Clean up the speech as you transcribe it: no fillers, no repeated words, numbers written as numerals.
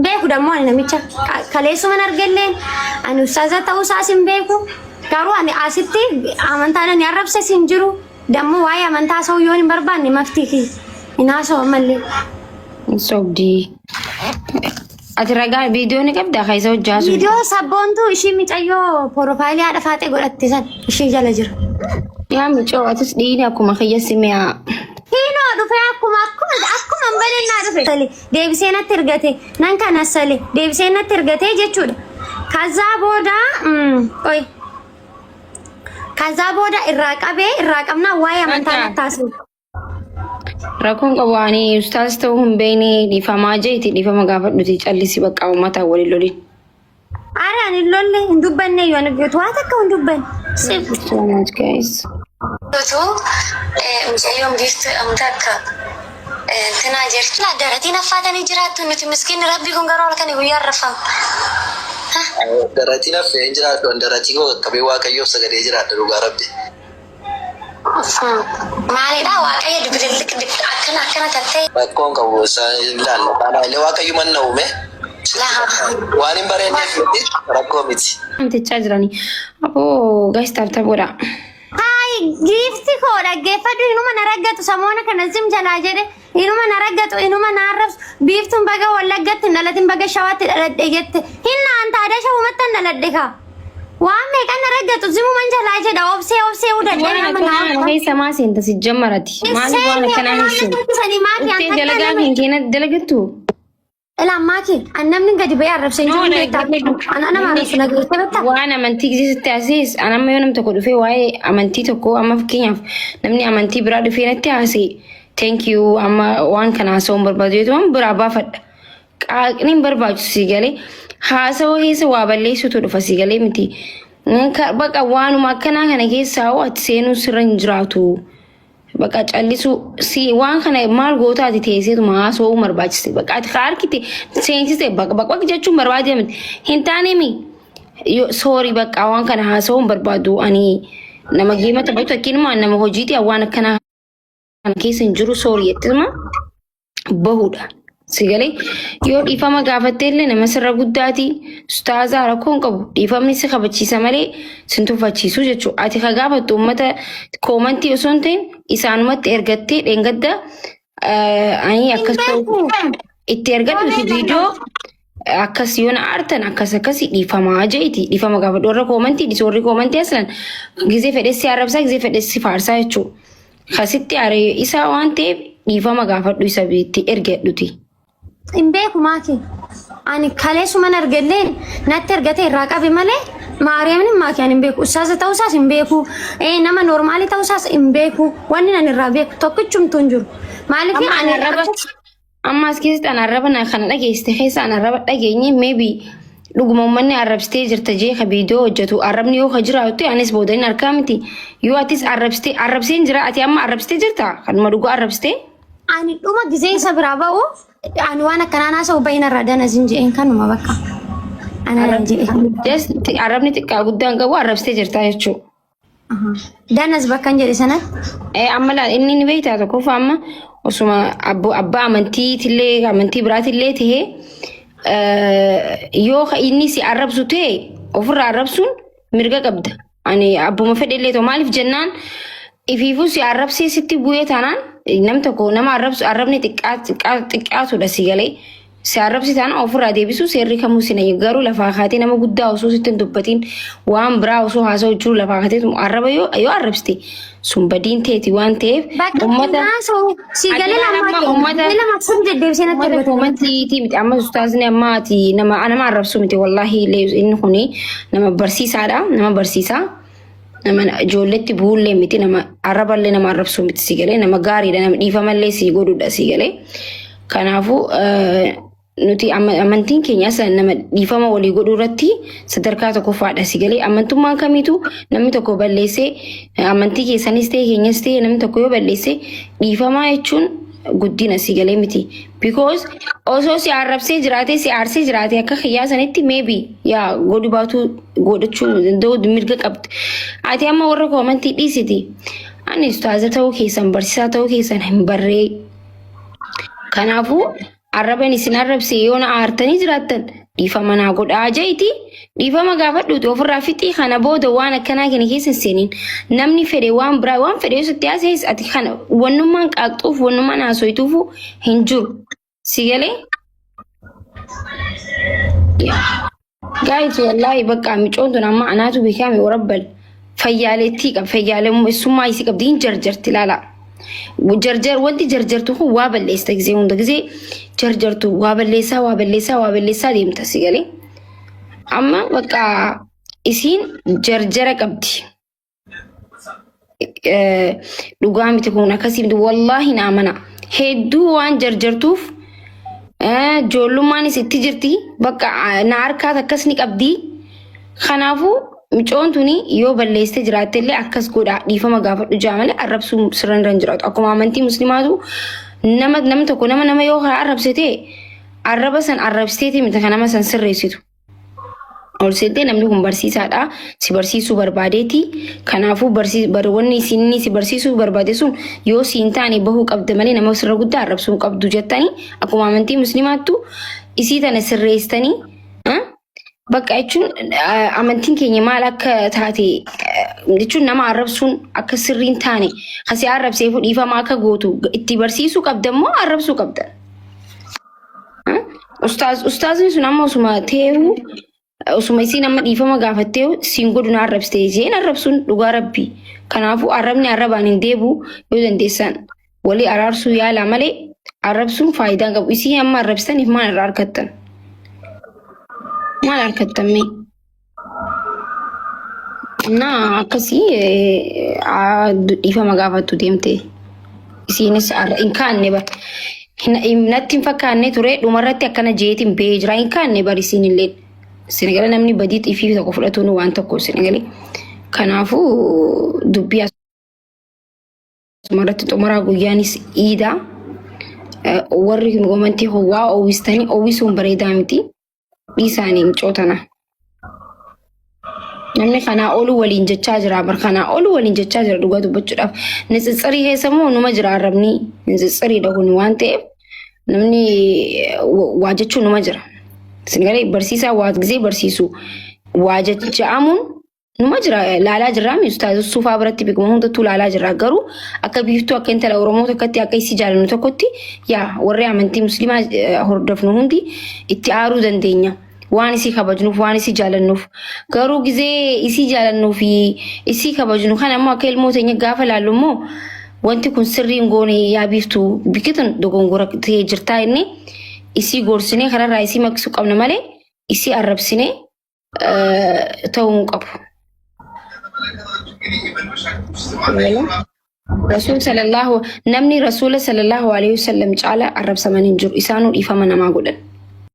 beeku dammoo ani namicha kaleessuma argelleen ani ustaaza ta'uu isaas hin beeku garuu ani asitti amantaan ani arrabse sin jiru dammoo waa'ee amantaa soo yoon hin barbaanne maftii inaasoo mallee sobdi ati ragaa viidiyoo ni qabda kaisa hojjaasu viidiyoo sabboontu ishii micayyoo porofaayilii haadha faatee godhatte san ishii jala jira yaa micoo atis dhiini akkuma kiyyasimee hino dhufe akkuma balennaa dhufe deebisee natti ergate nan kana sale deebisee natti ergate jechuudha kazaa booda irraa qabnaa waa'ee amantaa taasisu rakkoon qabaanii ustaas ta'uu hin beekne dhiifamaa jeeti dhiifama gaafadhuti callisi bakka uummata waliin lolin ara ani lolle hin dubbanne yoo ani beetu waa takka hin dubbanne so much guys mucayyoon biiftuu amtakka tina jirtu daratiin affaatanii jiraattu nuti miskiin rabbi kun garuu halkanii guyyaa arrafama daratiin affee hin jiraattu daratii koo qabee waaqayyoof sagadee jiraadha dhugaa rabbi maalidha waaqayyo dubbillik akkana tattee bakkoon qabu isaan ilaalla baanaalee waaqayyo manna uume waan hin bareenneef rakkoo miti amtichaa jiranii aboo guys taabtaboodha gifti ko dhaggeeffadhu inuma na raggatu samoona kana zim jalaa jedhe inuma na raggatu inuma na arrabsu biiftuun baga wallaggatti dhalatiin baga shawaatti dhaladhe jette hinna anta ada shawumatti dhaladhe ka waan meeqan na raggatu zimuman jalaa jedha obsee udadhe nama naa keessa maa seenta si jammarati maali waan akkanaa hin uttee dalagaa hin keena dalagattu Elammaki annamni gadi ba'ee arrabsee jiru ana nama arrabsu nageessifata waan amantii keessatti asiis anamma yoo nam tokko dhufee waa'ee amantii tokko amma fakkeenyaaf namni amantii biraa dhufee natti haasee thank you amma waan kana haasa'uun barbaadu jechuun biraa baafadha qaaqni hin barbaachisu si galee haasa'uu keessa waa balleessutu dhufa si galee miti baqa waanuma akkanaa kana keessaa ati seenuu sirra hin jiraatu bakka callisu si waan kana maal gootaati teesseetuma haasa'uu barbaachise bakka ati harkite seensiste bakka jechuun barbaade miti hin taane mi soorii bakka waan kana haasa'uu barbaadu ani nama geema taphatu akkinuma nama hojiiti waan akkanaa keessa hin jiru soorii jettuma bahuudha si galee yoo dhiifama gaafattee illee nama sirra guddaati ustaazaa rakkoon qabu dhiifamni si kabachiisa malee sin tuffachiisu jechuudha ati ka gaafattu uummata koomantii osoo hin ta'in isaanumatti ergattee dheengadda ani akkas itti ergadhuti viidiyoo akkas yoo na aartan akkas dhiifamaa jeeti dhiifama gaafadhu warra koomantii dhisoorri koomantii aslan gizee fedhessi arrabsaa gizee fedhessi faarsaa jechuudha kasitti aaree isaa waan ta'eef dhiifama gaafadhu isa biitti ergadhuti. In beeku maaki ani kaleessuman argelleen natti ergate irraa qabe malee maariyamin maaki ani hin beeku ustaaza ta'uu isaas hin beeku nama noormaalii ta'uu isaas hin beeku wanni ani irraa beeku tokkichumtu hin jiru maaliif ani amma as keessatti an arraba kana dhageessite keessa an arraba dhageenye maybe dhuguma uummanni arrabsitee jirta jee ka viidiyoo hojjetu arrabni yoo ka jiraatu anis boodanii argaa miti yoo atis arrabseen jira ati amma arrabsitee jirta kanuma dhugaa arrabsitee ani dhuma gizee isa biraa ba'u ani waan akkanaa naasa'u baay'inarraa danas hin je'een kanuma bakka ana je'e arrabni xiqqaa guddaan qabu arrabsitee jirta jechuudha. Danas bakka hin jedhe sanatti amma laal inni ni beektaa tokkoof amma osuma abbaa amantiitillee amantii biraatillee tahee yoo inni si arrabsu ta'e ofirraa arrabsuun mirga qabda ani abbuma fedhellee ta'u maaliif jennaan ifiifuu si arrabsee sitti bu'ee taanaan nam tokko nama arrabni xiqqaatudha si galee si arrabsi taana ofirraa deebisu seerri kamuu sina garuu lafaa kaatee nama guddaa osoo sitti hin dubbatiin waan biraa osoo haasa'u jiru lafaa kaatee arraba yoo arrabsite sun badiin teeti waan ta'eef uummata si galee uummatni miti amma ustaazni amma ati nama arrabsu miti wallaahi inni kuni nama barsiisaadha nama barsiisaa. nama ijoolletti buullee miti nama arraballee nama arrabsu miti si galee nama gaariidha nama dhiifamallee si godhudha si galee kanaafuu nuti amantiin keenya nama dhiifama walii godhuu irratti sadarkaa tokkoffaadha si galee amantummaan kamiitu namni tokko balleessee amantii keessanis ta'e keenyas ta'e namni tokko yoo balleessee dhiifamaa jechuun guddina si galee miti because osoo si arrabsee jiraatee si aarsee jiraatee akka qiyyaasanitti maybe yaa godhu baatu godhachuu danda'u mirga qabdi ati amma warra koomantii dhiisiti ani ustaaza ta'uu keessan barsiisaa ta'uu keessan hin barree kanaafuu arraban isin arrabse yoona aartanii jiraattan dhiifama naa godhaa jeeti. Dhiifama gaafadhuuti ofirraa fixii kana booda waan akkanaa kana keessa seeniin namni fedhe waan biraa waan fedhe sitti haasees ati kana wannummaan qaaqxuuf wannummaan haasoytuuf hin jiru. Sigalee gaayiti wallahi bakka micoon tun amma anaatu beekame warabbal fayyaaleetti qab fayyaalemummaa isii qabdi hin jarjarti laala. Jarjar wanti jarjartu kun waa balleessa gisee hunda gisee jarjartu waa balleessaa deemta sigalee. Amma bakka isiin jarjara qabdi. Dhugaa miti kun akkasii wallahi na amana. Hedduu waan jarjartuuf joollummaan isitti jirti bakka na harkaas akkas ni qabdi. Kanaafuu micoon tuni yoo balleessite jiraatte illee akkas godha dhiifama gaafadhu jaamale arrabsuu sirran jiraatu. Akkuma amantii muslimaatu nama tokko nama yoo arrabsite arraba san arrabsiteeti miti kan nama san sirreessitu. Olseetee namni kun barsiisaadha. Si barsiisuu barbaadeeti. Kanaafuu wanni isin si barsiisuu barbaade sun yoo siin taane bahuu qabda malee nama sirra guddaa arrabsuu qabdu jettanii akkuma amantii muslimaattu isii tana sirreessitanii bakka jechuun amantiin keenya maal akka taate jechuun nama arrabsuun akka sirriin taane kasi arrabsee dhiifama akka gootu itti barsiisuu qabda immoo arrabsuu qabda. Ustaazni sun amma osuma teeru osuma isiin amma dhiifama gaafattee siin godhu na arrabsite jeen arrabsuun dhugaa rabbii. Kanaafuu arrabni arrabaan hin deebu yoo dandeessan walii araarsuu yaala malee arrabsuun faayidaa qabu. Isii amma arrabsitaniif maal irraa argattan? Maal argattame? Na akkasii dhiifama gaafattu deemte. Isiinis hin kaanne bar. Natti hin fakkaanne ture dhumarratti akkana jeetiin ba'ee jira hin kaanne bar isiin illee. Senegalee namni badii xiifii tokko fudhatuun waan tokko Senegalee. Kanaafuu dubbii asumarratti xumuraa guyyaanis iida. Warri kun gomantii hawaa oowwistanii oowwisuun bareedaa miti. Dhiisaanii micootana. Namni kanaa ooluu waliin jechaa jira. Bar kanaa ooluu waliin jechaa jira dhugaa dubbachuudhaaf. Nitsitsarii keessa moo numa jira arrabni. Nitsitsariidha kun waan ta'eef namni waa jechuun numa jira. Senegalee barsiisaa waa gisee barsiisu waa jechaamuun numa jira laalaa jirraa mi'ustaatu suufaa biratti beekamu hundattuu laalaa jirraa garuu akka biiftuu akka intala Oromoo tokkotti akka isii jaalannu tokkotti yaa warri amantii musliimaa hordofnu hundi itti aaruu dandeenya. Waan isii kabajnuuf waan isii jaalannuuf garuu gisee isii jaalannuu fi isii kabajnu kan ammoo akka ilmoo teenya gaafa laallu immoo wanti kun sirriin goone yaa biiftuu bikitan dogongora ta'ee jirtaa inni isii gorsine kararraa isii maqsuu qabna malee isii arrabsine ta'uu qabu. Namni Rasuula sallallahu alaihi wasallam caala arrabsamanii jiru isaanuu dhiifama namaa godhan.